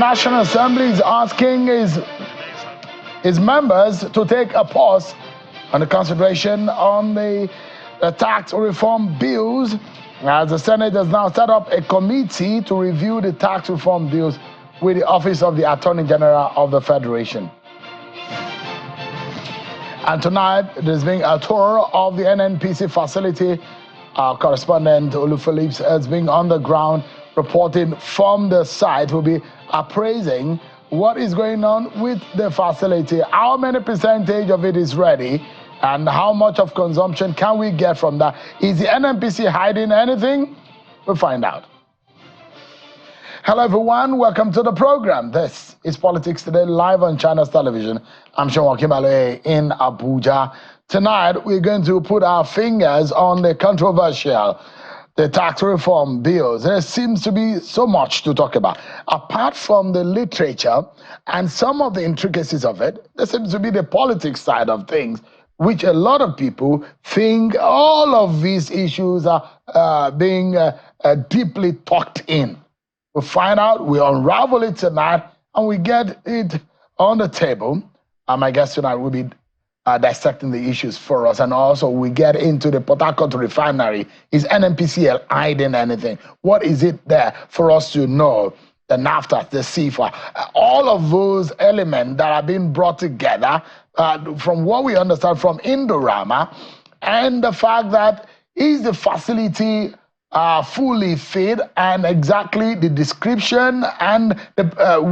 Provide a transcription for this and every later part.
National Assembly is asking his members to take a pause on the consideration on the tax reform bills, as the Senate has now set up a committee to review the tax reform bills with the Office of the Attorney General of the Federation. And tonight, there's been a tour of the NNPC facility. Our correspondent, Olu Phillips, has been on the ground reporting from the site. Will be appraising what is going on with the facility, how many percentage of it is ready, and how much of consumption can we get from that. Is the NNPC hiding anything? We'll find out. Hello everyone, welcome to the program. This is Politics Today, live on China's television. I'm Sean Wakimale in Abuja. Tonight, we're going to put our fingers on the controversial, the tax reform bills. There seems to be so much to talk about. Apart from the literature and some of the intricacies of it, there seems to be the politics side of things, which a lot of people think all of these issues are being deeply tucked in. We'll find out, we unravel it tonight, and we get it on the table. My guest tonight will be dissecting the issues for us, and also we get into the Port-Harcourt Refinery. Is NNPC hiding anything? What is it there for us to know? The NAFTA, the CFA, all of those elements that are being brought together from what we understand from Indorama, and the fact that is the facility fully fit, and exactly the description and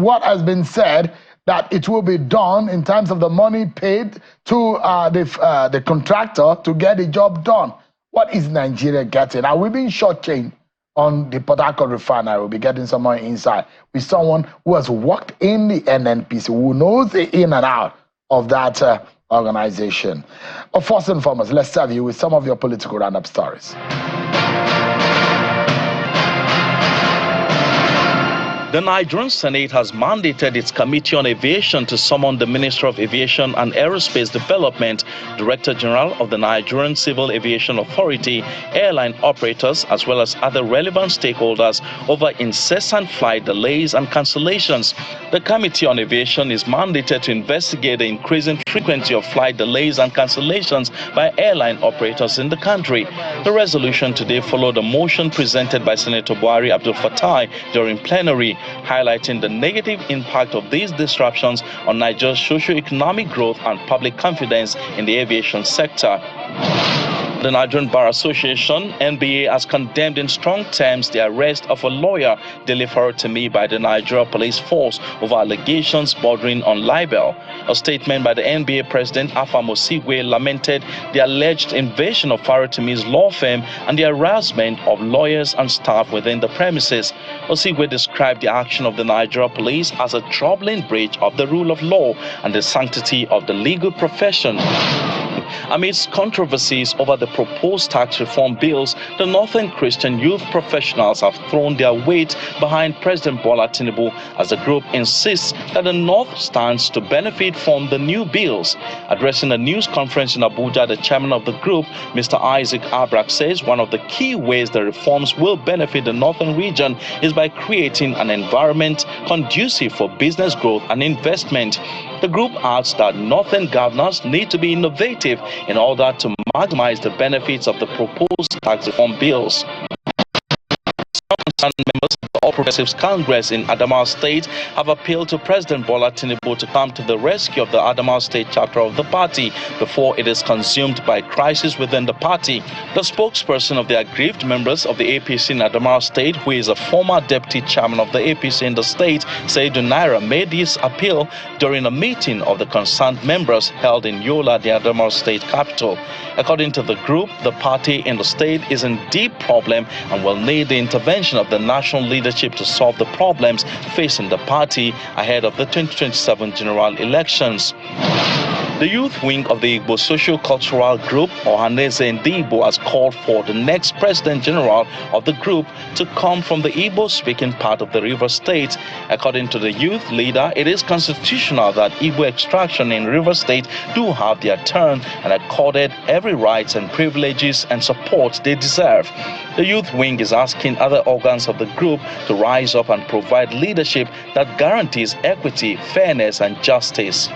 what has been said that it will be done in terms of the money paid to the contractor to get the job done. What is Nigeria getting? Are we being shortchanged on the Port-Harcourt Refinery? We'll be getting some more insight with someone who has worked in the NNPC, who knows the in and out of that organization. But first and foremost, let's serve you with some of your political roundup stories. The Nigerian Senate has mandated its Committee on Aviation to summon the Minister of Aviation and Aerospace Development, Director General of the Nigerian Civil Aviation Authority, airline operators, as well as other relevant stakeholders over incessant flight delays and cancellations. The Committee on Aviation is mandated to investigate the increasing frequency of flight delays and cancellations by airline operators in the country. The resolution today followed a motion presented by Senator Buhari Abdul Fattah during plenary, highlighting the negative impact of these disruptions on Nigeria's socio-economic growth and public confidence in the aviation sector. The Nigerian Bar Association, NBA, has condemned in strong terms the arrest of a lawyer, Dele Farotimi, by the Nigeria Police Force over allegations bordering on libel. A statement by the NBA President Afam Osigwe lamented the alleged invasion of Farotimi's law firm and the harassment of lawyers and staff within the premises. Osigwe described the action of the Nigeria Police as a troubling breach of the rule of law and the sanctity of the legal profession. Amidst controversies over the proposed tax reform bills, the Northern Christian youth professionals have thrown their weight behind President Bola Tinubu as the group insists that the North stands to benefit from the new bills. Addressing a news conference in Abuja, the chairman of the group, Mr. Isaac Abrak, says one of the key ways the reforms will benefit the Northern region is by creating an environment conducive for business growth and investment. The group adds that Northern governors need to be innovative in order to maximize the benefits of the proposed tax reform bills. Some members of the All Progressives Congress in Adamawa State have appealed to President Bola Tinubu to come to the rescue of the Adamawa State chapter of the party before it is consumed by crisis within the party. The spokesperson of the aggrieved members of the APC in Adamawa State, who is a former deputy chairman of the APC in the state, Saidu Naira, made this appeal during a meeting of the concerned members held in Yola, the Adamawa State capital. According to the group, the party in the state is in deep problem and will need the intervention of the national leadership to solve the problems facing the party ahead of the 2027 general elections. The youth wing of the Igbo Socio-Cultural Group, Ohaneze Ndigbo, has called for the next President General of the group to come from the Igbo-speaking part of the Rivers State. According to the youth leader, it is constitutional that Igbo extraction in Rivers State do have their turn and accorded every rights and privileges and support they deserve. The youth wing is asking other organs of the group to rise up and provide leadership that guarantees equity, fairness, and justice.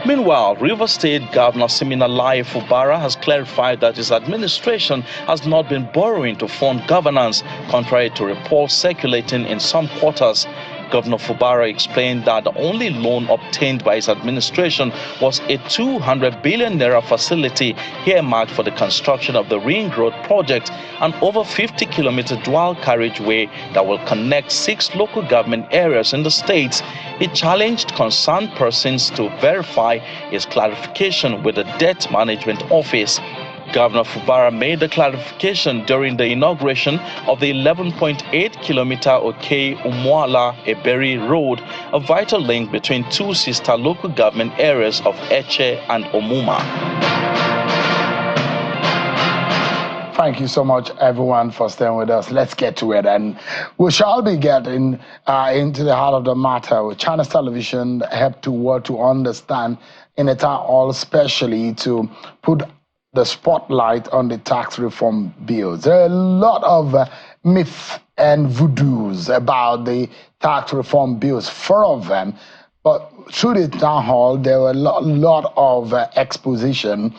Meanwhile, Rivers State Governor Siminalayi Fubara has clarified that his administration has not been borrowing to fund governance, contrary to reports circulating in some quarters. Governor Fubara explained that the only loan obtained by his administration was a 200 billion naira facility earmarked for the construction of the Ring Road project, an over 50-kilometer dual carriageway that will connect 6 local government areas in the state. He challenged concerned persons to verify his clarification with the Debt Management Office. Governor Fubara made the clarification during the inauguration of the 11.8-kilometer Oke-Umuala-Eberi Road, a vital link between 2 sister local government areas of Eche and Omuma. Thank you so much, everyone, for staying with us. Let's get to it. And we shall be getting into the heart of the matter. With China's television helped to work to understand in a town hall, especially to put the spotlight on the tax reform bills. There are a lot of myths and voodoos about the tax reform bills, 4 of them. But through the town hall, there were a lot of exposition,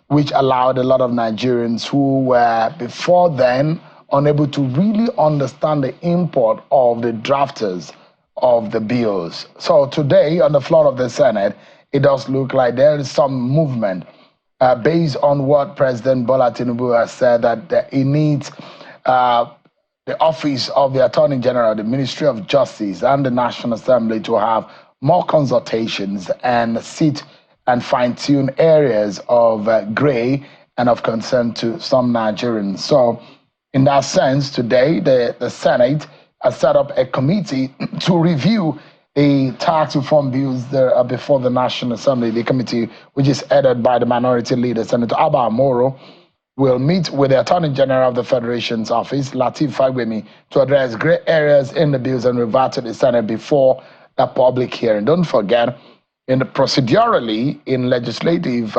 which allowed a lot of Nigerians who were before then unable to really understand the import of the drafters of the bills. So today, on the floor of the Senate, it does look like there is some movement based on what President Bola Tinubu has said, that he needs the office of the Attorney General, the Ministry of Justice, and the National Assembly to have more consultations and sit and fine-tune areas of gray and of concern to some Nigerians. So in that sense, today, the Senate has set up a committee to review the tax reform bills that are before the National Assembly. The committee, which is headed by the minority leader, Senator Abba Amoro, will meet with the Attorney General of the Federation's office, Lateef Fagbemi, to address gray areas in the bills and revert to the Senate before a public hearing. Don't forget, procedurally, in legislative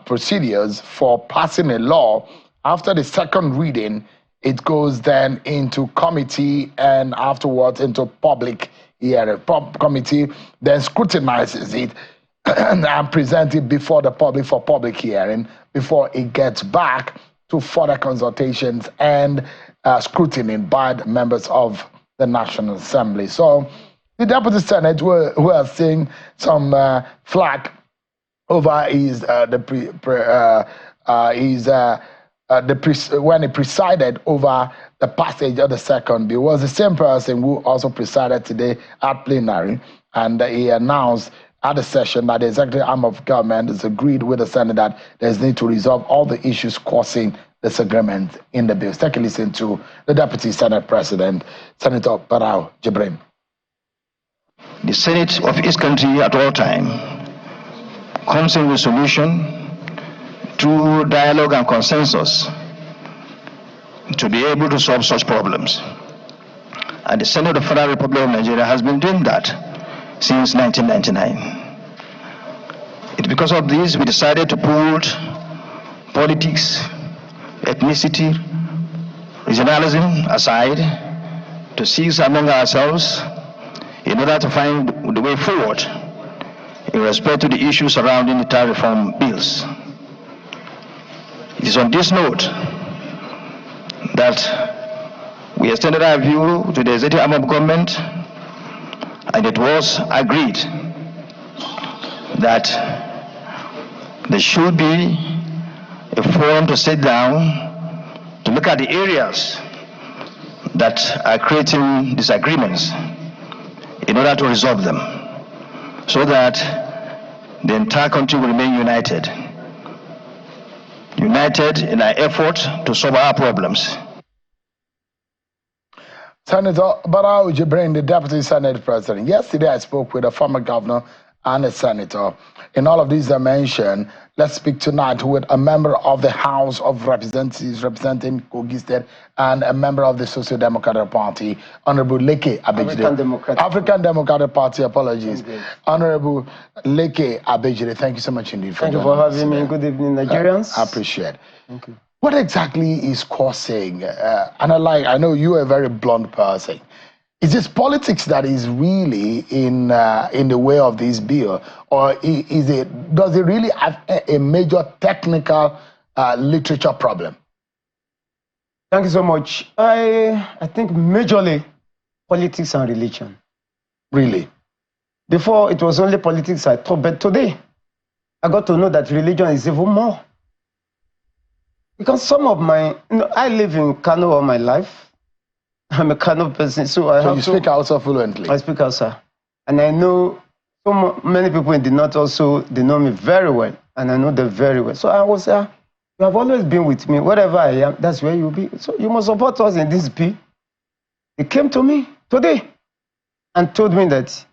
procedures for passing a law, after the second reading, it goes then into committee and afterwards into public hearing. Committee then scrutinizes it and presents it before the public for public hearing before it gets back to further consultations and scrutiny by the members of the National Assembly. So the Deputy Senate who are seeing some flack over when he presided over the passage of the second bill, was the same person who also presided today at plenary, and he announced at the session that the executive arm of government has agreed with the Senate that there's need to resolve all the issues causing disagreement in the bills. Take a listen to the Deputy Senate President, Senator Barau Jibrin. The Senate of each country at all time comes in with solution through dialogue and consensus to be able to solve such problems. And the Senate of the Federal Republic of Nigeria has been doing that since 1999. It's because of this we decided to put politics, ethnicity, regionalism aside to seize among ourselves in order to find the way forward in respect to the issues surrounding the tax reform bills. It is on this note that we extended our view to the executive arm of government, and it was agreed that there should be a forum to sit down to look at the areas that are creating disagreements in order to resolve them, so that the entire country will remain united in our effort to solve our problems. Senator Barau Jibrin, the Deputy Senate President. Yesterday I spoke with a former governor and a senator in all of these dimensions, let's speak tonight with a member of the House of Representatives representing Kogi State and a member of the Social Democratic Party, Honorable Leke Abejide. African Democratic Party, apologies. Okay. Honorable Leke Abejide, thank you so much indeed for Thank you for having me. Good evening, Nigerians. I appreciate it. Thank you. What exactly is causing, and I know you are a very blunt person, is this politics that is really in the way of this bill, or does it really have a major technical literature problem? Thank you so much. I think majorly politics and religion. Really? Before it was only politics I thought, but today I got to know that religion is even more. Because some of I live in Kano all my life. I'm a Kano person, so you speak Hausa fluently? I speak Hausa. And I know so many people in the north also, they know me very well, and I know them very well. So I was, you have always been with me. Wherever I am, that's where you'll be. So you must support us in this bill. They came to me today and told me that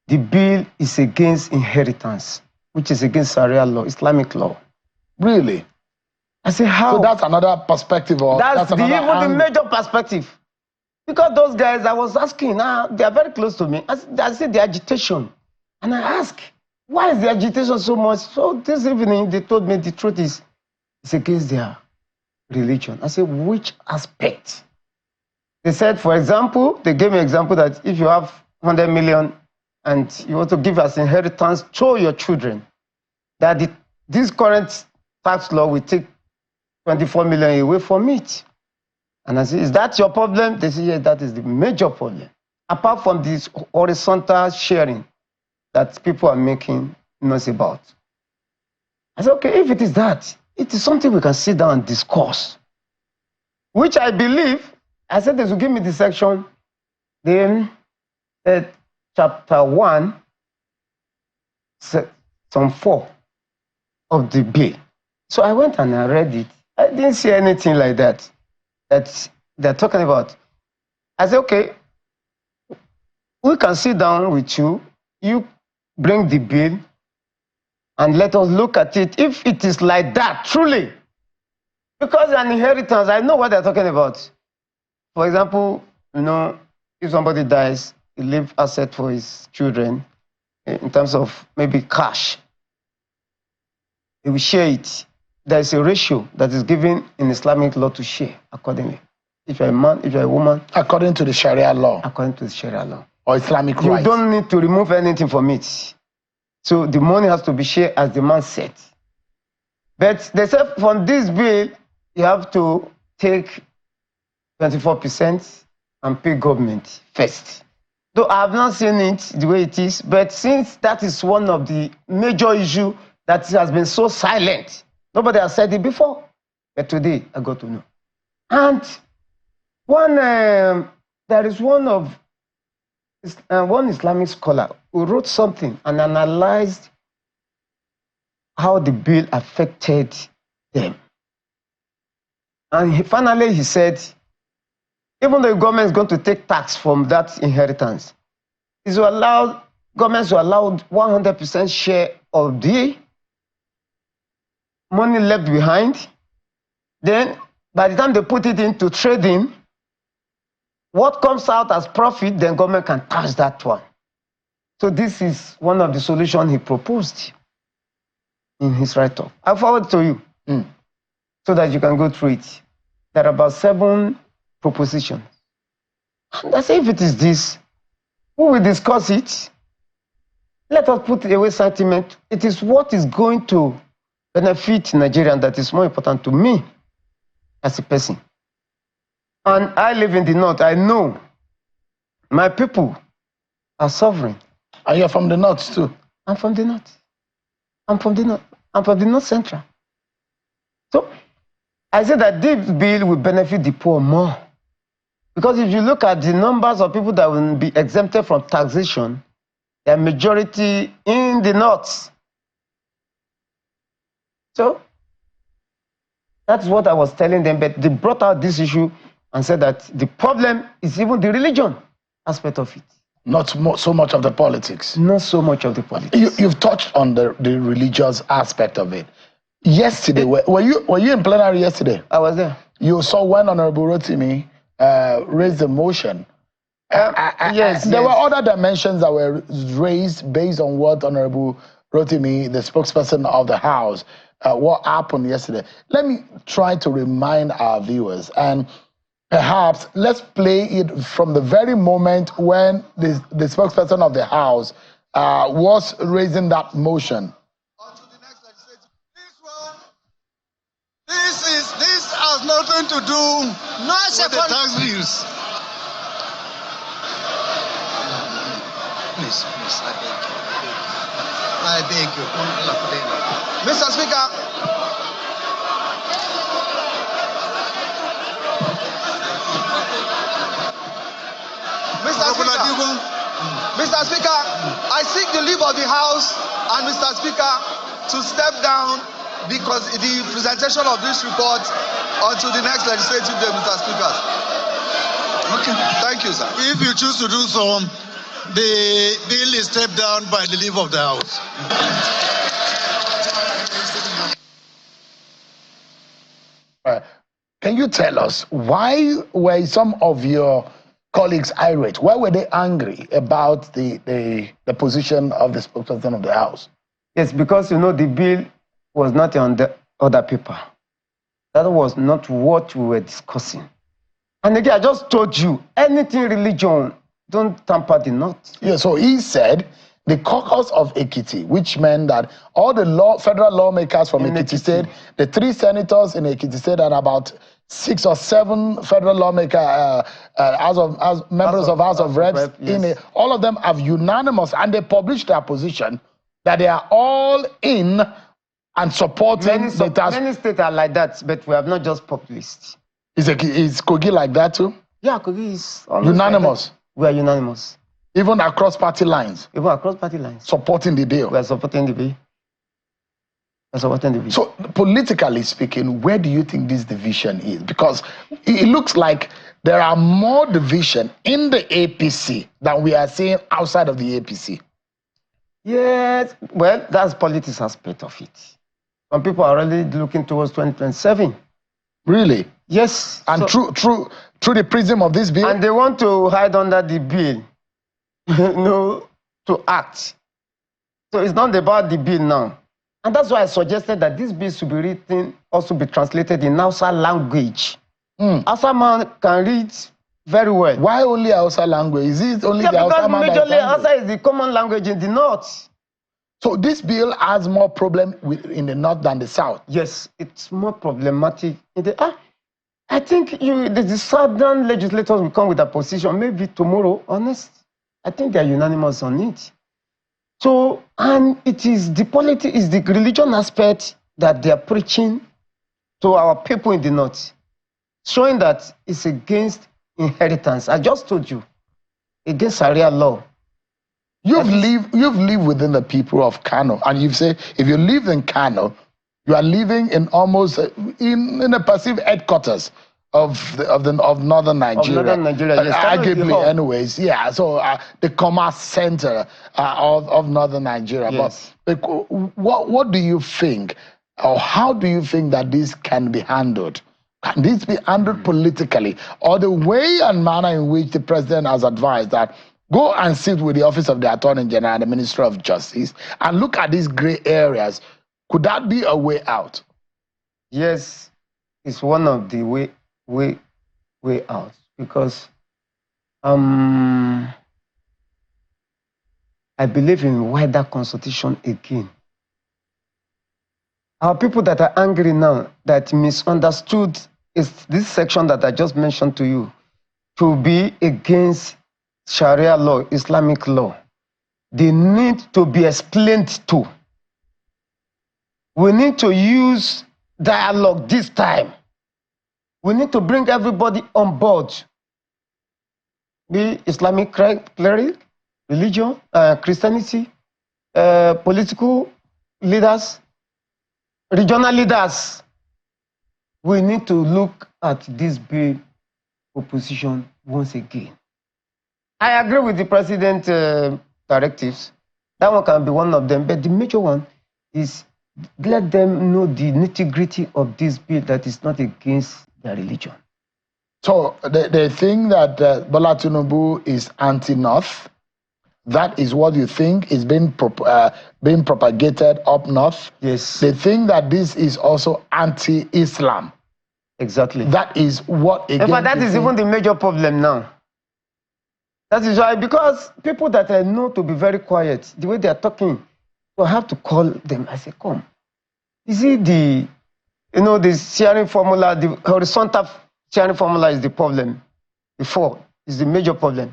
the bill is against inheritance, which is against Sharia law, Islamic law. Really? I say, how? So that's another perspective. That's the major perspective. Because those guys, I was asking, they are very close to me. I said the agitation. And I asked, why is the agitation so much? So this evening, they told me the truth is, it's against their religion. I said, which aspect? They said, for example, they gave me an example that if you have 100 million and you want to give as inheritance to your children, that this current tax law will take 24 million away from it. And I said, is that your problem? They said, yes, that is the major problem. Apart from this horizontal sharing that people are making noise about. I said, okay, if it is that, it is something we can sit down and discuss. Which I believe, I said they should give me the section, then chapter 1, section 4 of the bill. So I went and I read it. I didn't see anything like that they're talking about. I said, okay, we can sit down with you, you bring the bill, and let us look at it. If it is like that, truly, because an inheritance, I know what they're talking about. For example, if somebody dies, he leaves asset for his children in terms of maybe cash. He will share it. There is a ratio that is given in Islamic law to share accordingly. If you're a man, if you're a woman. According to the Sharia law. According to the Sharia law. Or Islamic rights. You don't need to remove anything from it. So the money has to be shared as the man said. But they said from this bill, you have to take 24% and pay government first. Though I have not seen it the way it is, but since that is one of the major issues that has been so silent, nobody has said it before, but today I got to know. And there is one Islamic scholar who wrote something and analyzed how the bill affected them. And finally he said, even though the government is going to take tax from that inheritance, governments will allow 100% share of the money left behind. Then, by the time they put it into trading, what comes out as profit, then government can tax that one. So this is one of the solutions he proposed in his write-up. I'll forward it to you so that you can go through it. There are about 7 propositions. And I say, if it is this, we will discuss it. Let us put away sentiment. It is what is going to benefit Nigerians that is more important to me as a person. And I live in the north. I know my people are suffering. And you're from the north too? I'm from the north. I'm from the north. I'm from the north central. So I say that this bill will benefit the poor more. Because if you look at the numbers of people that will be exempted from taxation, the majority in the north. So that's what I was telling them, but they brought out this issue and said that the problem is even the religion aspect of it. Not so much of the politics. Not so much of the politics. You've touched on the religious aspect of it. Yesterday, were you in plenary yesterday? I was there. You saw when Honorable Rotimi raised the motion. Yes. There were other dimensions that were raised based on what Honorable Rotimi, the spokesperson of the House, what happened yesterday. Let me try to remind our viewers, and perhaps let's play it from the very moment when the spokesperson of the House was raising that motion. On to the next legislative. This has nothing to do with the tax bills. Please, I beg you. Mr. Speaker. Mr. Speaker, I seek the leave of the House and Mr. Speaker to step down because the presentation of this report until the next legislative day, Mr. Speaker. Okay. Thank you, sir. If you choose to do so, the bill is stepped down by the leave of the House. Can you tell us why were some of your colleagues irate? Why were they angry about the position of the spokesperson of the House? Yes, because the bill was not on the other paper. That was not what we were discussing. And again, I just told you, anything religion, don't tamper the knot. Yeah, so he said the caucus of Ekiti, which meant that all the federal lawmakers from Ekiti State, the 3 senators in Ekiti State, and about 6 or 7 federal lawmakers as members of House of Reps, yes. All of them have unanimous, and they published their position that they are all in and supporting the task. Many states are like that, but we have not just populist. Is Kogi like that too? Yeah, Kogi is unanimous. Like we are unanimous. Even across party lines? Even across party lines. Supporting the bill? We are supporting the bill. So, politically speaking, where do you think this division is? Because it looks like there are more division in the APC than we are seeing outside of the APC. Yes, well, that's politics aspect of it. Some people are already looking towards 2027. Really? Yes. And through the prism of this bill? And they want to hide under the bill, to act. So it's not about the bill now. And that's why I suggested that this bill should be written, also be translated in Hausa language. Hausa man can read very well. Why only Hausa language? Is it only the Hausa man? Because majorly Hausa is the common language in the north. So this bill has more problem in the north than the south? Yes, it's more problematic in the... I think the southern legislators will come with a position maybe tomorrow, honest. I think they are unanimous on it. So, and it is the politics, is the religion aspect that they are preaching to our people in the north, showing that it's against inheritance. I just told you, against Sharia law. You've lived within the people of Kano, and you've said if you live in Kano, you are living in almost in a perceived headquarters of northern Nigeria. Of northern Nigeria, yes. Arguably, anyways, yeah. So the commerce center of northern Nigeria. Yes. But what do you think, or how do you think that this can be handled? Can this be handled politically, or the way and manner in which the president has advised that go and sit with the Office of the Attorney General and the Ministry of Justice and look at these gray areas? Could that be a way out? Yes, it's one of the way out, because I believe in wider consultation again. Our people that are angry now, that misunderstood is this section that I just mentioned to you, to be against Sharia law, Islamic law. They need to be explained to. We need to use dialogue this time. We need to bring everybody on board. The Islamic cleric, religion, Christianity, political leaders, regional leaders. We need to look at this bill proposition once again. I agree with the president directives. That one can be one of them. But the major one is let them know the nitty-gritty of this bill that is not against their religion. So they think that Bola Tinubu is anti-North. That is what you think is being propagated up north. Yes. They think that this is also anti-Islam. Exactly. That is what. Again, in fact, that is even the major problem now. That is why, because people that I know to be very quiet, the way they are talking, so I have to call them. I say, come. You see the sharing formula, the horizontal sharing formula is the problem. Before is the major problem.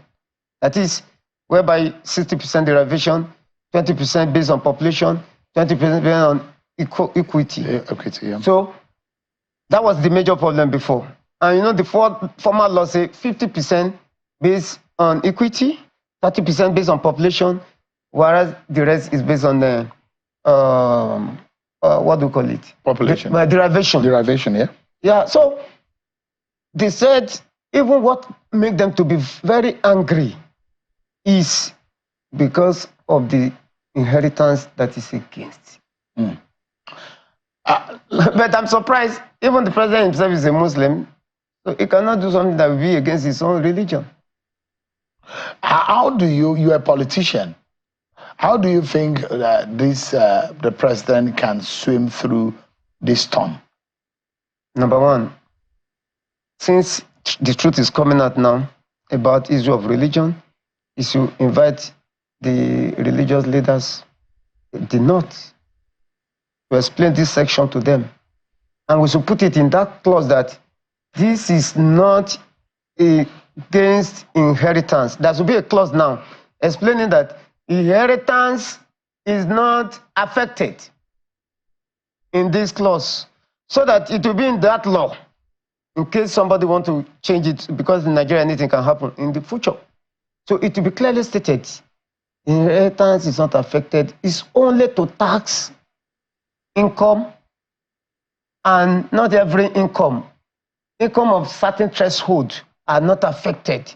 That is whereby 60% derivation, 20% based on population, 20% based on equity. Equity, yeah. So that was the major problem before. And the former law say 50% based on equity, 30% based on population, whereas the rest is based on the what do we call it? Population. Derivation. Derivation, yeah. Yeah. So they said even what made them to be very angry is because of the inheritance that is against. Mm. But I'm surprised, even the president himself is a Muslim, so he cannot do something that will be against his own religion. How do you're a politician, how do you think that the president can swim through this storm? Number one, since the truth is coming out now about issue of religion, is to invite the religious leaders, the North, to explain this section to them. And we should put it in that clause that this is not against inheritance. There should be a clause now explaining that inheritance is not affected in this clause, so that it will be in that law in case somebody want to change it, because in Nigeria anything can happen in the future. So it will be clearly stated, inheritance is not affected. It's only to tax income, and not every income. Income of certain threshold are not affected.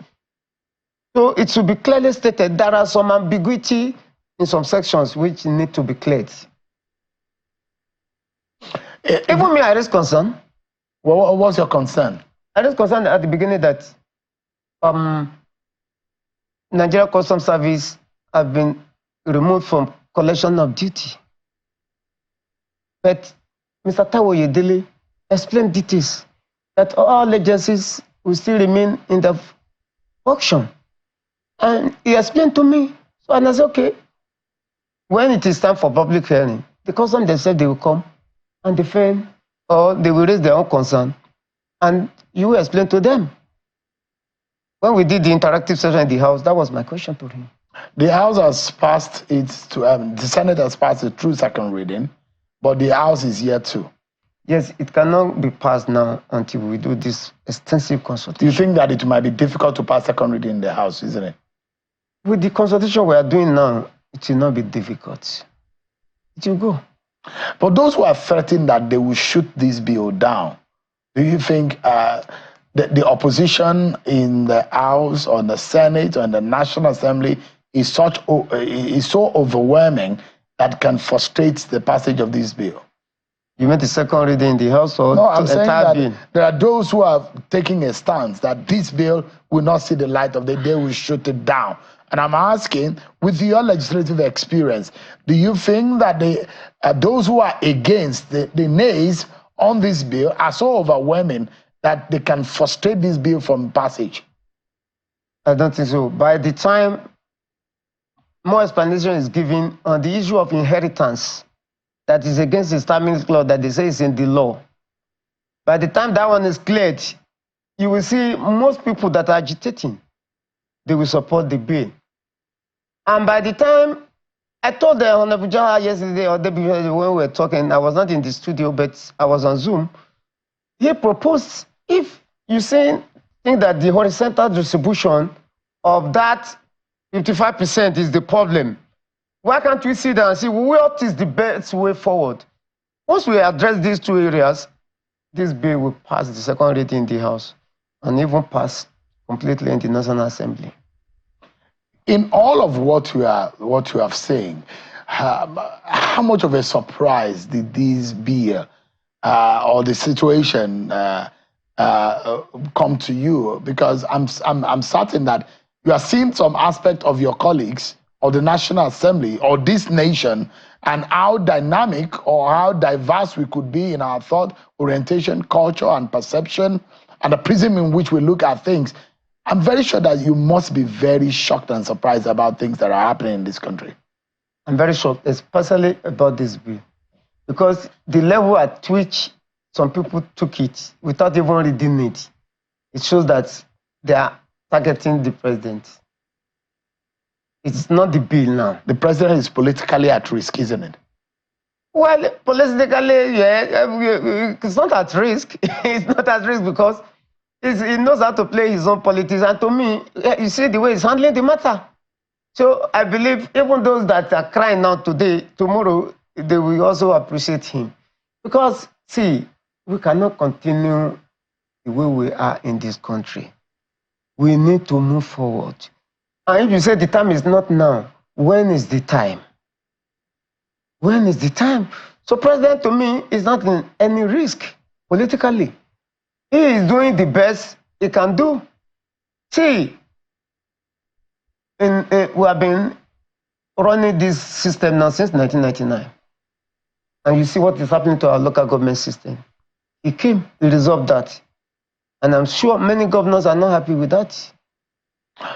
So it should be clearly stated. There are some ambiguity in some sections which need to be cleared. Even me, I raise concern. Well, what's your concern? I raise concern at the beginning that Nigeria Customs Service have been removed from collection of duty. But Mr. Taiwo Oyedele explained details that all agencies will still remain in the function. And he explained to me, so and I said, okay, when it is time for public hearing, the customs themselves, they will come and defend, or they will raise their own concern, and you will explain to them. When we did the interactive session in the House, that was my question to him. The House has passed it to, the Senate has passed it through second reading, but the House is yet to. Yes, it cannot be passed now until we do this extensive consultation. Do you think that it might be difficult to pass second reading in the House, isn't it? With the consultation we are doing now, it will not be difficult. It will go. But those who are threatening that they will shoot this bill down, do you think the opposition in the House or in the Senate or in the National Assembly is so overwhelming that can frustrate the passage of this bill? You meant the second reading in the House or no, I'm saying that bill? There are those who are taking a stance that this bill will not see the light of the day, will shoot it down. And I'm asking, with your legislative experience, do you think that those who are against the nays on this bill are so overwhelming that they can frustrate this bill from passage? I don't think so. By the time more explanation is given on the issue of inheritance that is against the Islamic law that they say is in the law, by the time that one is cleared, you will see most people that are agitating, they will support the bill. And by the time, I told the Honorable Jaha yesterday or the day before when we were talking, I was not in the studio, but I was on Zoom. He proposed, if you think that the horizontal distribution of that 55% is the problem, why can't we sit down and see what is the best way forward? Once we address these two areas, this bill will pass the second reading in the House and even pass completely in the National Assembly. In all of what you have seen, how much of a surprise did this be, or the situation come to you? Because I'm certain that you are seeing some aspect of your colleagues or the National Assembly or this nation, and how dynamic or how diverse we could be in our thought, orientation, culture, and perception, and the prism in which we look at things. I'm very sure that you must be very shocked and surprised about things that are happening in this country. I'm very shocked, especially about this bill, because the level at which some people took it without even reading it, it shows that they are targeting the president. It's not the bill now. The president is politically at risk, isn't it? Well, politically, yeah, it's not at risk. It's not at risk because he knows how to play his own politics. And to me, you see the way he's handling the matter. So I believe even those that are crying now today, tomorrow, they will also appreciate him. Because, see, we cannot continue the way we are in this country. We need to move forward. And if you say the time is not now, when is the time? When is the time? So president, to me, is not in any risk politically. He is doing the best he can do. See, we have been running this system now since 1999. And you see what is happening to our local government system. He came, he resolved that. And I'm sure many governors are not happy with that.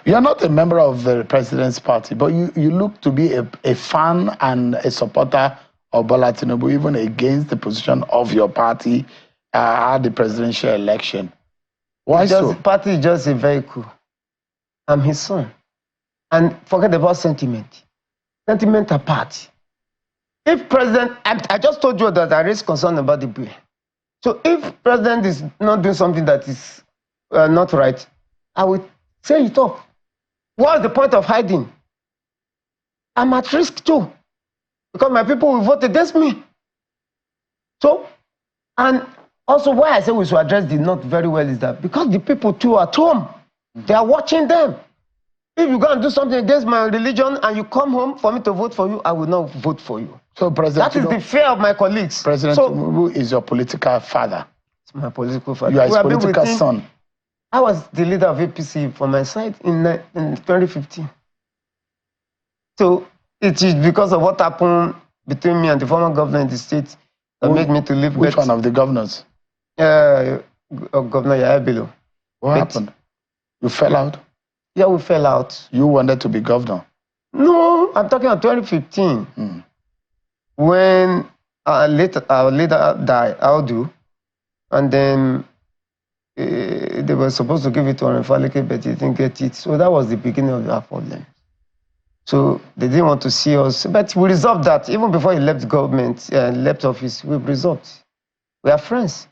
You are not a member of the president's party, but you look to be a fan and a supporter of Bola Tinubu, even against the position of your party at the presidential election. Why so? The party is just a vehicle. I'm his son. And forget about sentiment. Sentiment apart. If president, I just told you that I raised concern about the bill. So if president is not doing something that is not right, I will say it up. What's the point of hiding? I'm at risk too, because my people will vote against me. So, and also why I say we should address the North very well is that because the people too at home, they are watching them. If you go and do something against my religion and you come home for me to vote for you, I will not vote for you. So President, that is the fear of my colleagues. President Tinubu is your political father. It's my political father. You are his political son. I was the leader of APC for my side in 2015. So it is because of what happened between me and the former governor in the state that made me to leave. Which one of the governors? Governor Yaya. What happened? You fell out? Yeah, we fell out. You wanted to be governor? No, I'm talking about 2015. When our leader died, Audu, and then they were supposed to give it to Refinery, but they didn't get it. So that was the beginning of our problem. So they didn't want to see us. But we resolved that. Even before he left government, left office, we resolved. We are friends.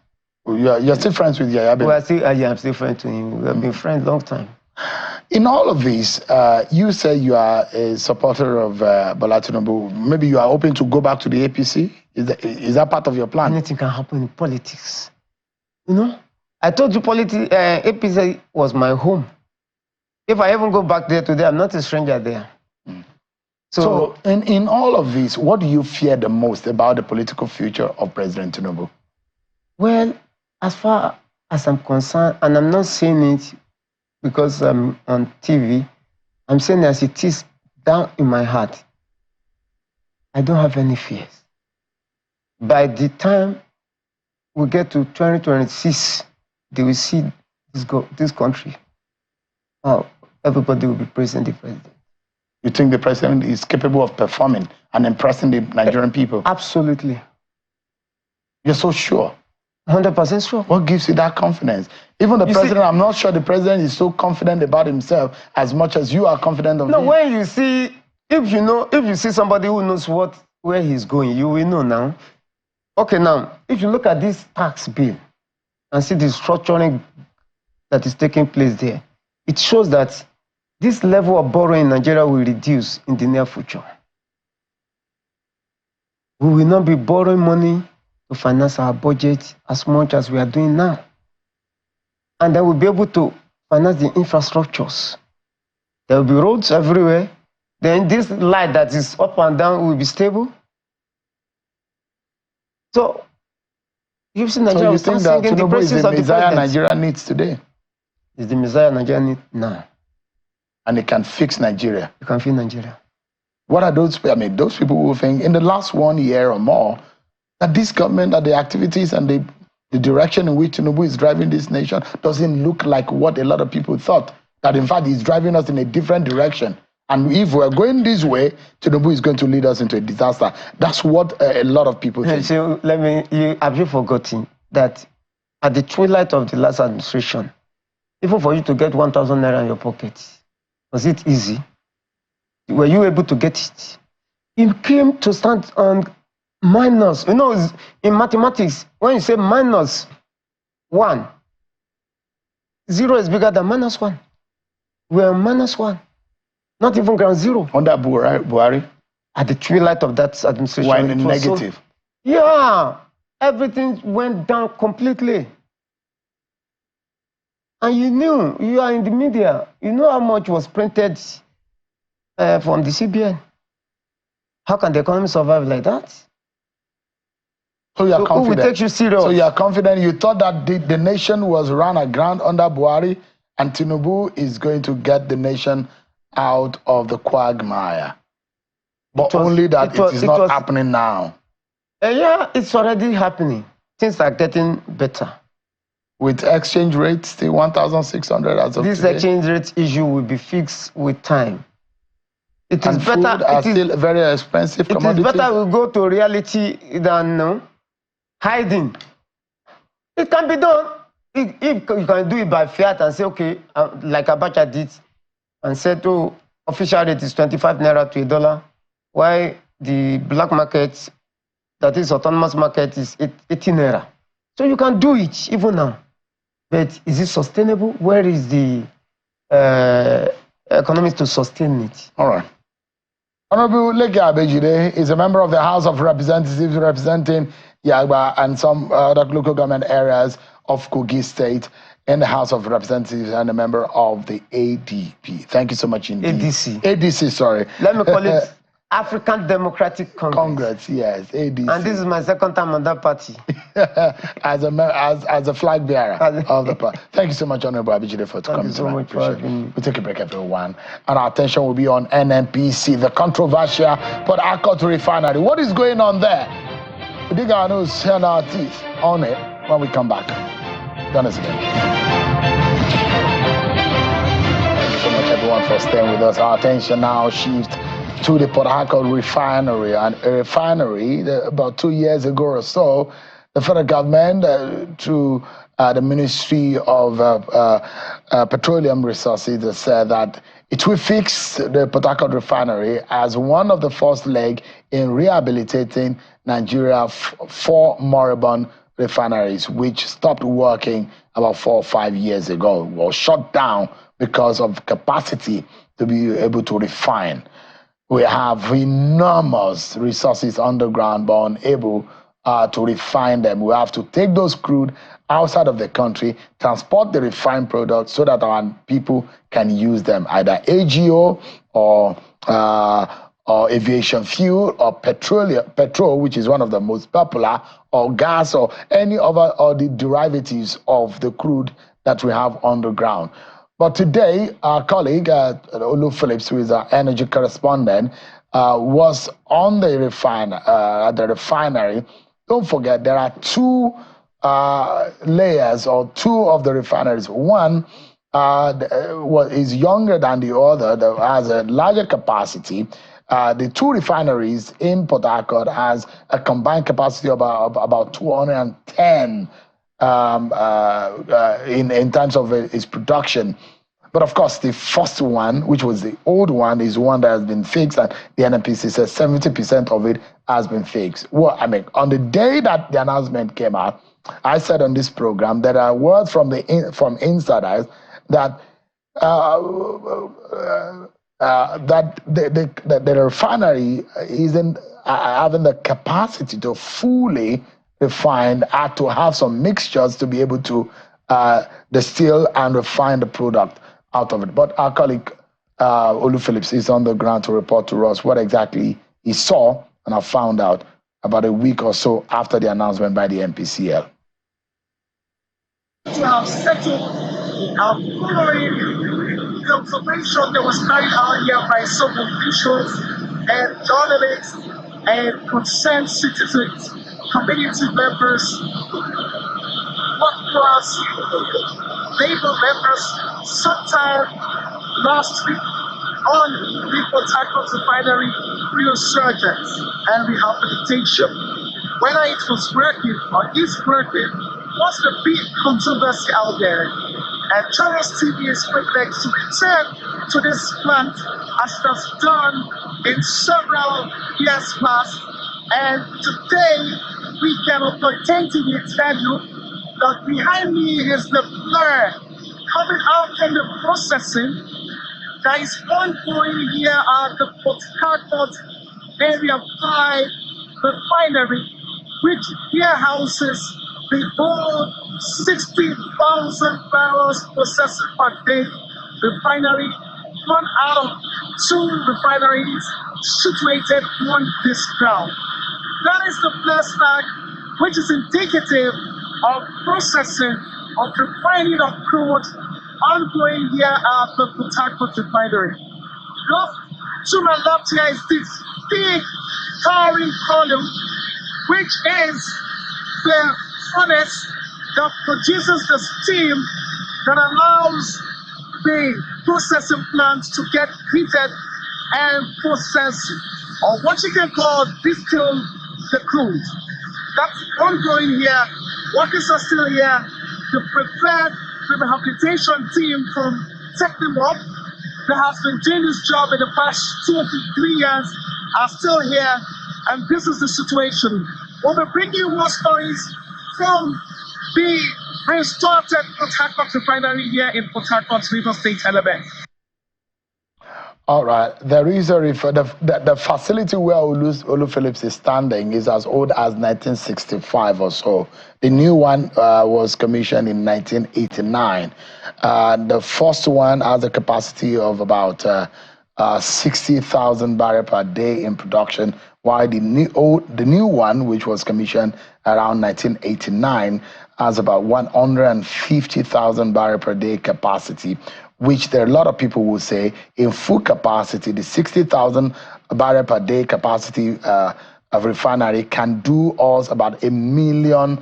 You're still friends with Yaya? I'm still friends with him. We have been friends long time. In all of this, you say you are a supporter of Bola Tinubu. Maybe you are hoping to go back to the APC? Is that part of your plan? Anything can happen in politics. You know? I told you APC was my home. If I even go back there today, I'm not a stranger there. So in all of this, what do you fear the most about the political future of President Tinubu? Well, as far as I'm concerned, and I'm not saying it because I'm on TV, I'm saying as it is down in my heart, I don't have any fears. By the time we get to 2026, they will see this country. Oh, everybody will be praising the president. You think the president is capable of performing and impressing the Nigerian people? Absolutely. You're so sure? 100% sure. What gives you that confidence? Even the president, I'm not sure the president is so confident about himself as much as you are confident of him. No, when you see, if you see somebody who knows where he's going, you will know now. Okay, now, if you look at this tax bill and see the structuring that is taking place there, it shows that this level of borrowing in Nigeria will reduce in the near future. We will not be borrowing money to finance our budget as much as we are doing now. And then we'll be able to finance the infrastructures There will be roads everywhere. Then this light that is up and down will be stable. So you've seen Nigeria. So you think that Tinubu is the Messiah Nigeria needs today? Is the Messiah Nigeria needs now? And it can fix Nigeria. You can fix Nigeria. What are those? I mean, those people who think in the last 1 year or more that this government, that the activities and the direction in which Tinubu is driving this nation doesn't look like what a lot of people thought. That in fact he's driving us in a different direction. And if we're going this way, Tinubu is going to lead us into a disaster. That's what a lot of people think. So have you forgotten that at the twilight of the last administration, even for you to get 1,000 naira in your pocket, was it easy? Were you able to get it? It came to stand on minus. You know, in mathematics, when you say minus 1, 0 is bigger than minus 1. We're minus 1. Not even ground zero. Under Buhari? At the twilight of that administration. Why in negative? So, yeah. Everything went down completely. And you are in the media. You know how much was printed from the CBN. How can the economy survive like that? So you are confident. Who will take you serious? So you are confident. You thought that the nation was run aground under Buhari, and Tinubu is going to get the nation out of the quagmire. But only that it is not happening now. Yeah, it's already happening. Things are getting better. With exchange rates still 1,600 as of this today. This exchange rate issue will be fixed with time. It is food better. Are still very expensive commodities. It is better we go to reality than hiding. It can be done. If you can do it by fiat and say, okay, like Abacha did, and said, oh, official rate is 25 naira to $1, while the black market, that is autonomous market, is 80 naira. So you can do it even now. But is it sustainable? Where is the economics to sustain it? All right. Honorable Leke Abejide is a member of the House of Representatives representing Yagba and some other local government areas of Kogi State in the House of Representatives and a member of the ADP. Thank you so much indeed. ADC, sorry. Let me call it African Democratic Congress. Congress, yes, ADC. And this is my second time on that party. as a flag bearer of the party. Thank you so much, Honorable Abejide, for coming so much for having me. We'll take a break, everyone. And our attention will be on NNPC, the controversial Port-Harcourt Refinery. What is going on there? We dig our nose and our teeth on it when we come back. Join us again. Thank you so much, everyone, for staying with us. Our attention now shifts to the Port-Harcourt Refinery. And a refinery, about 2 years ago or so, the federal government, through the Ministry of Petroleum Resources, said that it will fix the Port-Harcourt Refinery as one of the first legs in rehabilitating Nigeria's 4 moribund refineries, which stopped working about 4 or 5 years ago, was shut down because of capacity to be able to refine. We have enormous resources underground, but unable to refine them. We have to take those crude outside of the country, transport the refined products so that our people can use them, either AGO or aviation fuel or petrol, which is one of the most popular, or gas or any other or the derivatives of the crude that we have underground. But today, our colleague, Olu Phillips, who is our energy correspondent, was on the refinery. Don't forget, there are 2 layers or 2 of the refineries. One is younger than the other, that has a larger capacity. The 2 refineries in Port-Harcourt has a combined capacity of about 210 in terms of its production. But of course, the first one, which was the old one, is one that has been fixed, and the NNPC says 70% of it has been fixed. Well, I mean, on the day that the announcement came out, I said on this program that there are words from insiders that the refinery isn't having the capacity to fully refine, had to have some mixtures to be able to distill and refine the product out of it. But our colleague Olu Phillips is on the ground to report to us what exactly he saw, and I found out about a week or so after the announcement by the NPCL. To have settled following the observation that was carried out here by some officials and journalists and concerned citizens, community members, workers, labor members, sometime last week on the Port-Harcourt Refinery resurgence and rehabilitation. Whether it was working or is working was the big controversy out there. And Charles TV is privileged to return to this plant as it has done in several years past. And today we can authentically tell you that behind me is the blur coming out from the processing that is ongoing here at the Port-Harcourt Area 5 Refinery, which here houses the whole 60,000 barrels processed per day refinery, one out of 2 refineries situated on this ground. That is the blast stack, which is indicative of processing of refining of crude ongoing here at the Port-Harcourt Refinery. Look, to my left here is this big towering column, which is the furnace that produces the steam that allows the processing plant to get heated and process, or what you can call distill the crude. That's ongoing here. Workers are still here. The prepared rehabilitation team from Technimop that has been doing this job in the past 2 to 3 years are still here, and this is the situation. We'll be bringing you more stories from the restarted Port-Harcourt Refinery here in Port-Harcourt, River State, element. All right, there is the facility where Olu Phillips is standing is as old as 1965 or so. The new one was commissioned in 1989. The first one has a capacity of about 60,000 barrels per day in production, while the new one, which was commissioned around 1989, has about 150,000 barrels per day capacity, which there are a lot of people will say in full capacity, the 60,000 barrel per day capacity of refinery can do us about 1 million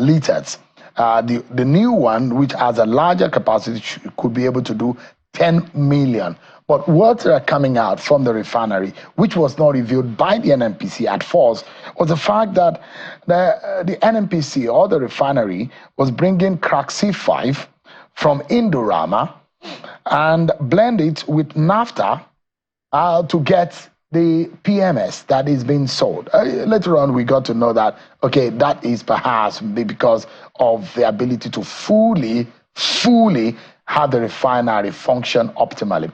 liters. The new one, which has a larger capacity, could be able to do 10 million. But what are coming out from the refinery, which was not revealed by the NNPC at first, was the fact that the NNPC or the refinery was bringing crack C5 from Indorama and blend it with naphtha to get the PMS that is being sold. Later on, we got to know that, okay, that is perhaps because of the ability to fully have the refinery function optimally.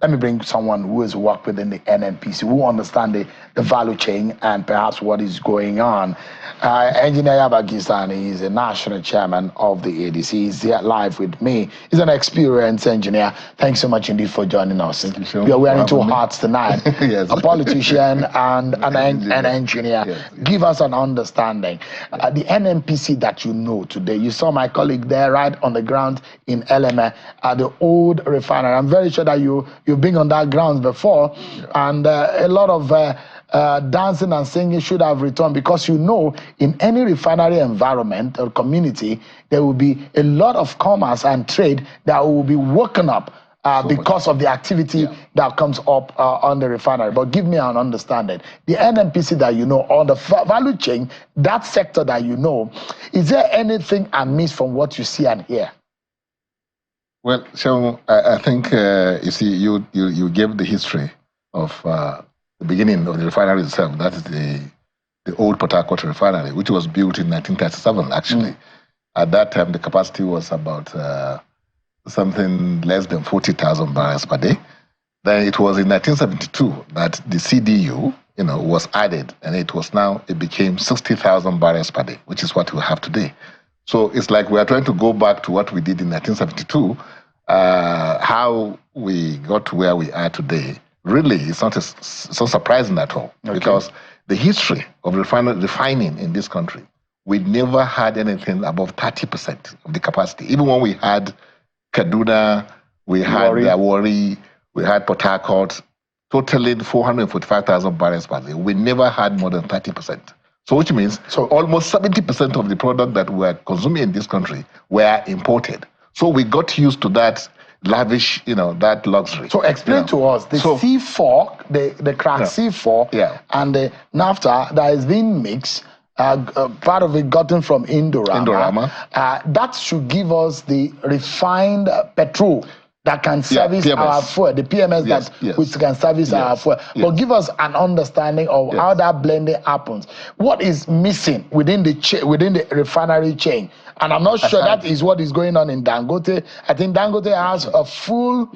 Let me bring someone who has worked within the NNPC, who understand the value chain and perhaps what is going on. Engineer Yabagistani is a national chairman of the ADC. He's here live with me. He's an experienced engineer. Thanks so much indeed for joining us. Thank you so much. We are wearing 2 hats tonight. Yes. A politician and an engineer. Yes. Give us an understanding. The NNPC that you know today, you saw my colleague there right on the ground in Eleme at the old refinery. I'm very sure that you've been on that grounds before, and a lot of dancing and singing should have returned, because you know in any refinery environment or community there will be a lot of commerce and trade that will be woken up because of the activity that comes up on the refinery. But give me an understanding. The NNPC that you know, on the value chain, that sector that you know, is there anything I miss from what you see and hear? Well, so I think you see, you gave the history of the beginning of the refinery itself. That is the old Port-Harcourt refinery, which was built in 1937. Actually, at that time the capacity was about something less than 40,000 barrels per day. Then it was in 1972 that the CDU, was added, and it became 60,000 barrels per day, which is what we have today. So it's like we are trying to go back to what we did in 1972, how we got to where we are today, really, it's not so surprising at all. Okay. Because the history of refining in this country, we never had anything above 30% of the capacity. Even when we had Kaduna, we had Warri, we had Port-Harcourt, totaling 445,000 barrels per day. We never had more than 30%. So which means almost 70% of the product that we are consuming in this country were imported. So we got used to that lavish, that luxury. So explain to us the C4, the crack C4 and the naphtha that is being mixed, part of it gotten from Indorama. That should give us the refined petrol that can service our fuel, the PMS which can service our fuel. But give us an understanding of how that blending happens. What is missing within the refinery chain? And I'm not sure that is what is going on in Dangote. I think Dangote has a full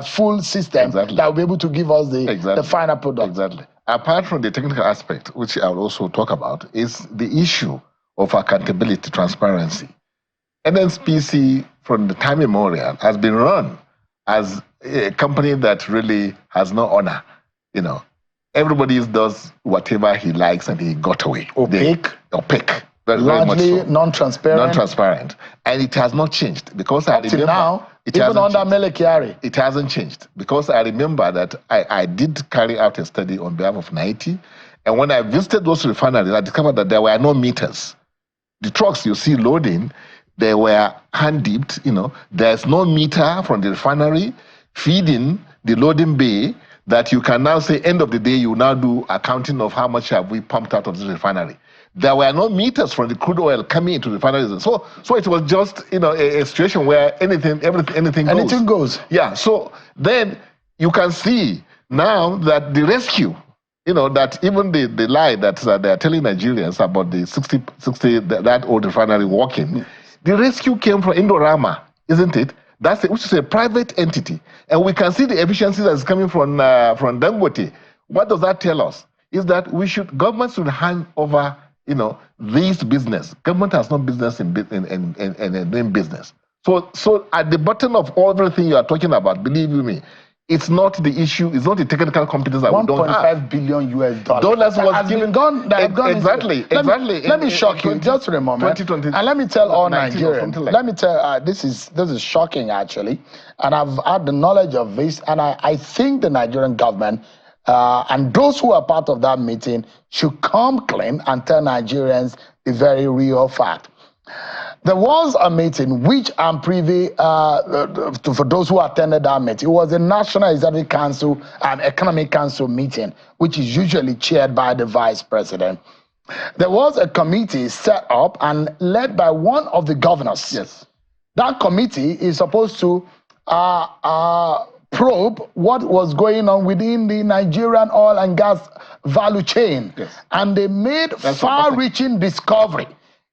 full system that will be able to give us the final product. Exactly. Apart from the technical aspect, which I'll also talk about, is the issue of accountability, transparency. NNPC, from the time immemorial, has been run as a company that really has no honor. Everybody does whatever he likes and he got away. Opaque. Largely non-transparent. Non-transparent. And it has not changed because I remember... now, even under Mele Kyari. It hasn't changed because I remember that I did carry out a study on behalf of 90, and when I visited those refineries, I discovered that there were no meters. The trucks you see loading, they were hand-dipped, There's no meter from the refinery feeding the loading bay that you can now say, end of the day, you now do accounting of how much have we pumped out of the refinery. There were no meters from the crude oil coming into refineries. So it was just, a situation where anything goes. Yeah, so then you can see now that the rescue, that even the lie that they're telling Nigerians about the 60 that old refinery working, the rescue came from Indorama, isn't it? Which is a private entity. And we can see the efficiency that's coming from Dangote. What does that tell us? Is that government should hand over, this business. Government has no business in doing business. So at the bottom of everything you are talking about, believe you me, it's not the issue, it's not the technical competence that we don't have. $1.5 billion US. Dollars was given. Exactly. Let me shock you just for a moment. And let me tell all Nigerians. Let me tell, this is shocking actually. And I've had the knowledge of this, and I think the Nigerian government and those who are part of that meeting should come clean and tell Nigerians the very real fact. There was a meeting which I'm privy for those who attended that meeting. It was a National Executive Council and Economic Council meeting, which is usually chaired by the Vice President. There was a committee set up and led by one of the governors. Yes. That committee is supposed to probe what was going on within the Nigerian oil and gas value chain. Yes. And they made far-reaching discovery.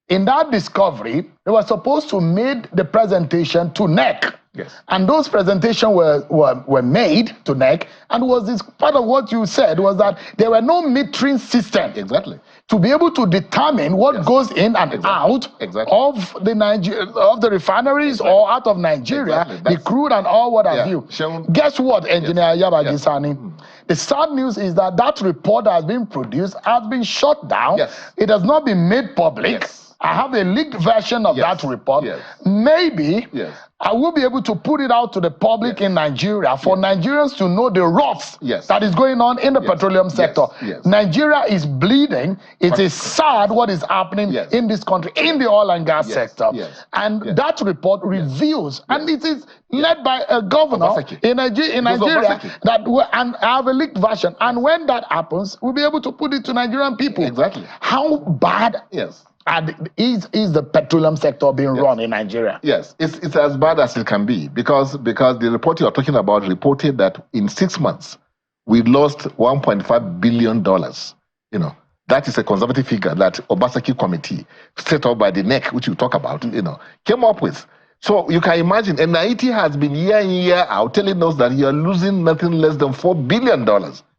In that discovery, they were supposed to make the presentation to NEC. Yes. And those presentations were made to NEC, and was this part of what you said was that there were no metering system. Exactly. To be able to determine what goes in and out of the refineries or out of Nigeria, the crude and all what have you. Guess what, Engineer Yabaji Sani? The sad news is that that report that has been produced has been shut down. It has not been made public. I have a leaked version of that report. Maybe I will be able to put it out to the public in Nigeria for Nigerians to know the rot that is going on in the petroleum sector. Nigeria is bleeding. It is sad what is happening in this country, in the oil and gas sector. And that report reveals, and it is led by a governor in Nigeria, and I have a leaked version. And when that happens, we'll be able to put it to Nigerian people. How bad and is the petroleum sector being run in Nigeria? Yes, it's as bad as it can be because the report you are talking about reported that in 6 months we lost $1.5 billion. That is a conservative figure that Obaseki committee set up by the NEC, which you talk about, came up with. So you can imagine, and Haiti has been year in year out telling us that you are losing nothing less than $4 billion.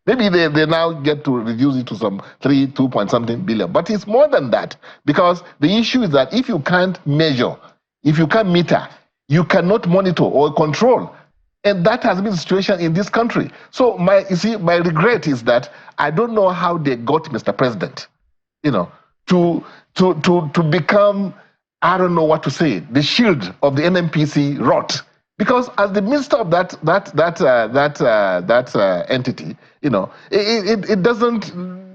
Maybe they now get to reduce it to some 2 point something billion. But it's more than that, because the issue is that if you can't measure, if you can't meter, you cannot monitor or control. And that has been the situation in this country. So my regret is that I don't know how they got Mr. President, to become, I don't know what to say, the shield of the NNPC rot. Because as the minister of that entity, it doesn't,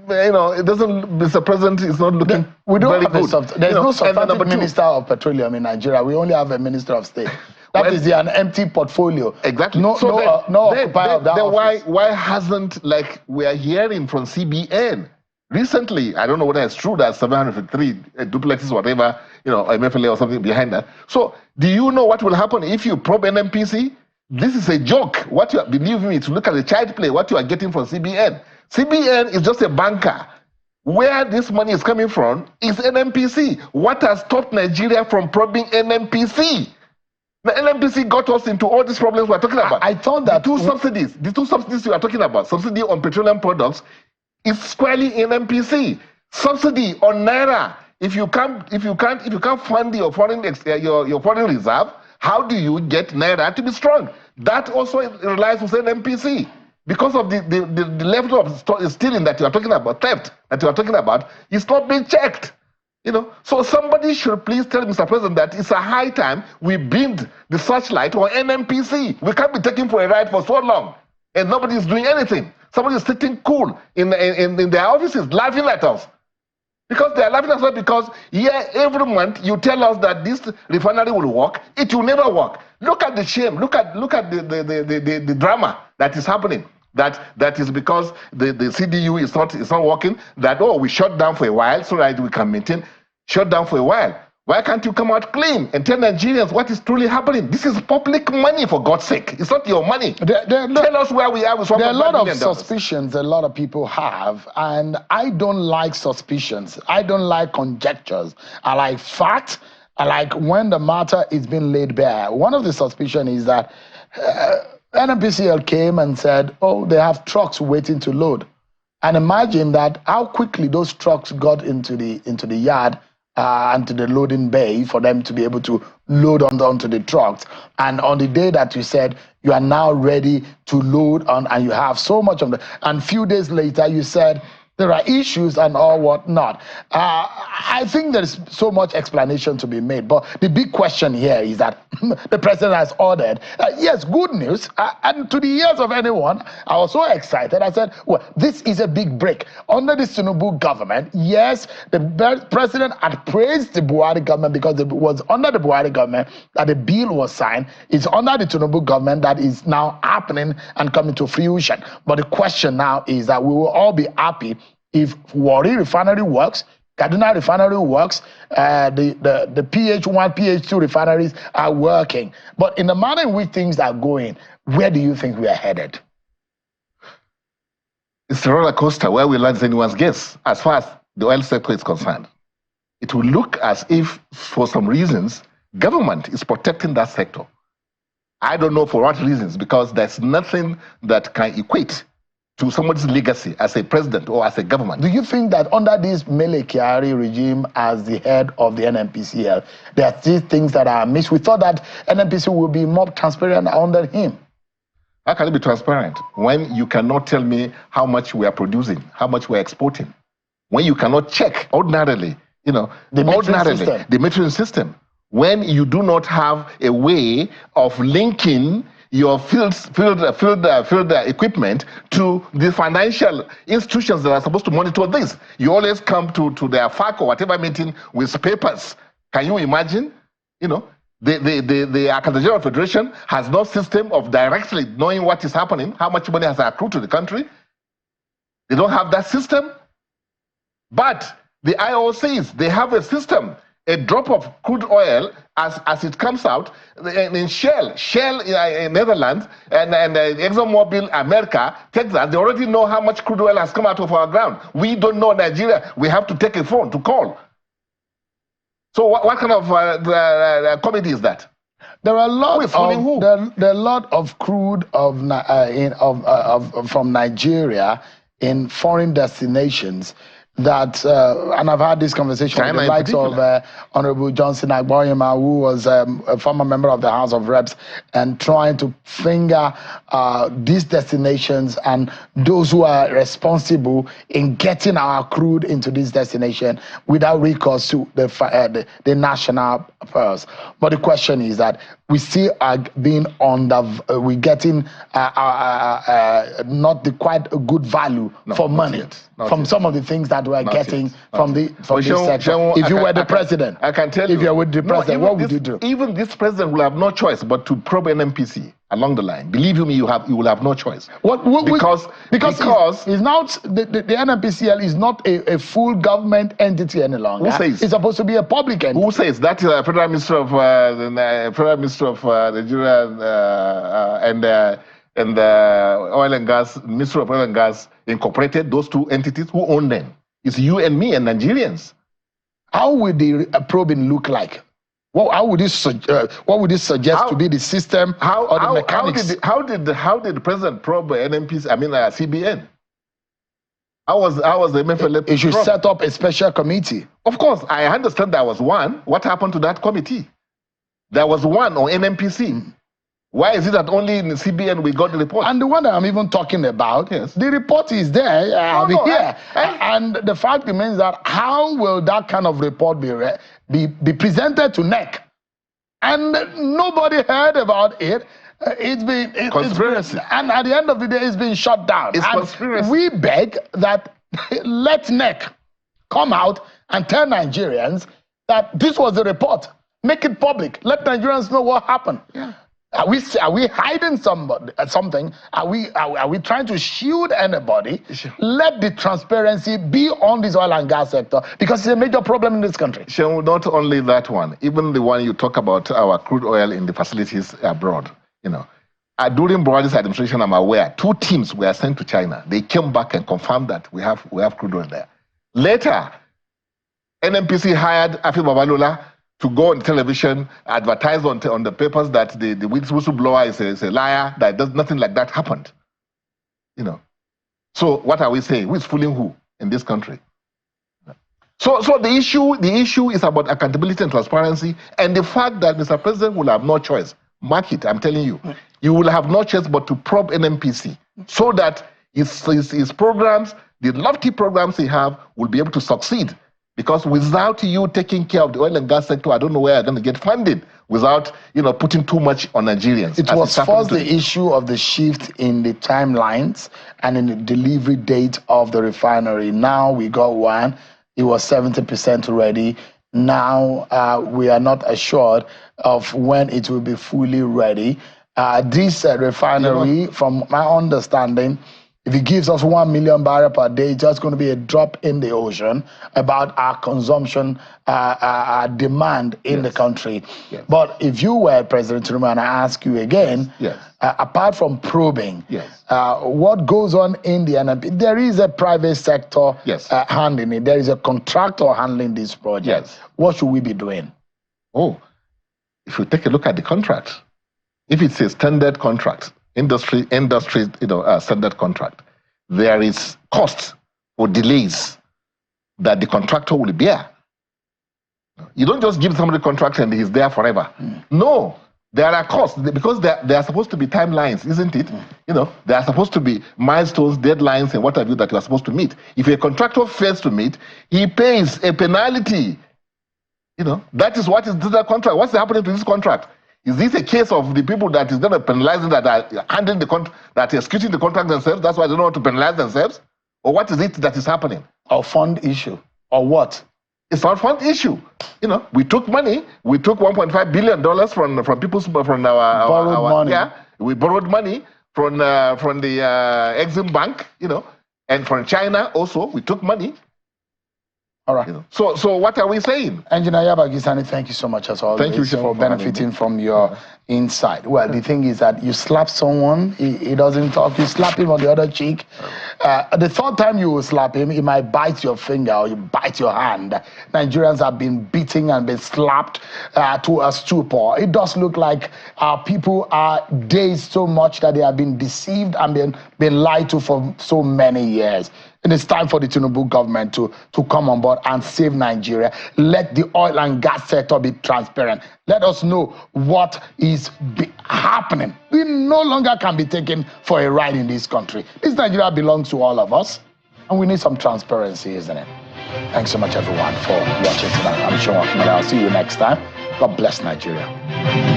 Mr. President is not looking we don't very have good. There's no substantive minister of petroleum in Nigeria. We only have a minister of state. That is an empty portfolio. Exactly. No occupier of that office. Why hasn't, like we are hearing from CBN recently, I don't know whether it's true that 753 duplexes, whatever, MFLA or something behind that. So do you know what will happen if you probe NNPC? This is a joke. Believe me, to look at the child play, what you are getting from CBN. CBN is just a banker. Where this money is coming from is NNPC. What has stopped Nigeria from probing NNPC? The NNPC got us into all these problems we're talking about. I thought that the two subsidies you are talking about, subsidy on petroleum products, is squarely NNPC. Subsidy on naira. If you can't fund your foreign reserve, how do you get naira to be strong? That also relies on NNPC. Because of the level of stealing that you are talking about, theft that you are talking about, it's not being checked. So somebody should please tell Mr. President that it's a high time we beamed the searchlight on NNPC. We can't be taken for a ride for so long, and nobody is doing anything. Somebody is sitting cool in their offices, laughing at us. Because they are laughing at us because every month you tell us that this refinery will work, it will never work. Look at the shame. Look at the drama that is happening. That is because the CDU is not working. That we shut down for a while so that we can maintain. Shut down for a while. Why can't you come out clean and tell Nigerians what is truly happening? This is public money, for God's sake. It's not your money. Tell us where we are with $1 There are a lot of billion. suspicions a lot of people have, and I don't like suspicions. I don't like conjectures. I like facts. I like when the matter is being laid bare. One of the suspicions is that NNPCL came and said, they have trucks waiting to load. And imagine that how quickly those trucks got into the yard and to the loading bay for them to be able to load onto the trucks. And on the day that you said you are now ready to load on and you have so much of them, and a few days later you said there are issues and all whatnot. I think there's so much explanation to be made, but the big question here is that the president has ordered. Yes, good news. And to the ears of anyone, I was so excited. I said, well, this is a big break. Under the Tinubu government, yes, the president had praised the Buhari government because it was under the Buhari government that the bill was signed. It's under the Tinubu government that is now happening and coming to fruition. But the question now is that we will all be happy if Warri Refinery works, Kaduna Refinery works, the PH1, PH2 refineries are working. But in the manner in which things are going, where do you think we are headed? It's a roller coaster where we learn anyone's guess as far as the oil sector is concerned. It will look as if, for some reasons, government is protecting that sector. I don't know for what reasons, because there's nothing that can equate to somebody's legacy as a president or as a government. Do you think that under this Mele Kyari regime as the head of the NNPCL, there are still things that are missed? We thought that NNPC would be more transparent under him. How can it be transparent when you cannot tell me how much we are producing, how much we are exporting? When you cannot check ordinarily, the metering system. When you do not have a way of linking your field equipment to the financial institutions that are supposed to monitor this. You always come to their FAC or whatever meeting with papers. Can you imagine? The Accountant General Federation has no system of directly knowing what is happening, how much money has accrued to the country. They don't have that system. But the IOCs, they have a system. A drop of crude oil as it comes out in Shell in Netherlands and ExxonMobil America, Texas, they already know how much crude oil has come out of our ground. We don't know Nigeria. We have to take a phone to call. So what kind of comedy is that? There are a lot of crude from Nigeria in foreign destinations. that, and I've had this conversation with the likes of Honorable Johnson Agboyema, who was a former member of the House of Reps, and trying to finger these destinations and those who are responsible in getting our crude into this destination without recourse to the national affairs. But the question is that we still are being we're getting not the quite a good value for money from some of the things that we're getting from this sector. If you were the president, I can tell you. If you were the president, what would you do? Even this president will have no choice but to probe NNPC along the line. Believe me, you will have no choice. Because it's not the NNPCL is not a full government entity any longer. Who says? It's supposed to be a public entity. Who says that? Federal Minister of Nigeria and Oil and Gas, Minister of Oil and Gas incorporated those two entities. Who own them? It's you and me and Nigerians. How would the probing look like? What would this suggest to be the system or the mechanics? How did the president probe NNPC? I mean CBN. How was the MFLA? You should set up a special committee. Of course, I understand there was one. What happened to that committee? There was one on NNPC. Why is it that only in the CBN we got the report? And the one that I'm even talking about, yes, the report is there, here. And the fact remains that how will that kind of report be presented to NEC? And nobody heard about it. It's been conspiracy. And at the end of the day, it's been shut down. It's conspiracy. We beg that let NEC come out and tell Nigerians that this was the report. Make it public. Let Nigerians know what happened. Yeah. Are we hiding something? Are we trying to shield anybody? Sure. Let the transparency be on this oil and gas sector, because it's a major problem in this country. Sure, not only that one, even the one you talk about, our crude oil in the facilities abroad. You know, during Buhari's administration, I'm aware 2 teams were sent to China. They came back and confirmed that we have crude oil there. Later, NNPC hired Afi Babalola to go on television, advertise on the papers that the whistleblower is a liar, that nothing like that happened. You know. So what are we saying? Who is fooling who in this country? So the issue is about accountability and transparency, and the fact that Mr. President will have no choice. Mark it, I'm telling you. You will have no choice but to probe NNPC so that his programs, the lofty programs he have, will be able to succeed. Because without you taking care of the oil and gas sector, I don't know where you're going to get funded without, putting too much on Nigerians. It was first the issue of the shift in the timelines and in the delivery date of the refinery. Now we got one. It was 70% ready. Now we are not assured of when it will be fully ready. This refinery, from my understanding, if it gives us 1 million barrels per day, it's just going to be a drop in the ocean about our consumption, our demand in the country. Yes. But if you were President Tinubu, and I ask you again, apart from probing, what goes on in the NNP? There is a private sector handling it. There is a contractor handling this project. What should we be doing? Oh, if you take a look at the contract, if it's a standard contract, industry standard contract, there is cost or delays that the contractor will bear. You don't just give somebody a contract and he's there forever. No, there are costs because there are supposed to be timelines, isn't it? There are supposed to be milestones, deadlines, and what have you that you are supposed to meet. If a contractor fails to meet, he pays a penalty. That is what is the contract. What's happening to this contract? Is this a case of the people that is going to penalize that are handling the contract, that are executing the contract themselves? That's why they don't want to penalize themselves? Or what is it that is happening? Or fund issue? Or what? It's not fund issue. We took money. We took $1.5 billion from people's from our borrowed money. Yeah, we borrowed money from the Exim Bank. And from China also we took money. All right. So what are we saying? Engineer Yabagisani, thank you so much as always. Thank you, for benefiting from your inside. Well, the thing is that you slap someone, he doesn't talk. You slap him on the other cheek. The third time you will slap him, he might bite your finger or you bite your hand. Nigerians have been beaten and been slapped to a stupor. It does look like our people are dazed so much that they have been deceived and been lied to for so many years. And it's time for the Tinubu government to come on board and save Nigeria. Let the oil and gas sector be transparent. Let us know what is happening. We no longer can be taken for a ride in this country. This Nigeria belongs to all of us, and we need some transparency, isn't it? Thanks so much, everyone, for watching tonight. I'm sure I'll see you next time. God bless Nigeria.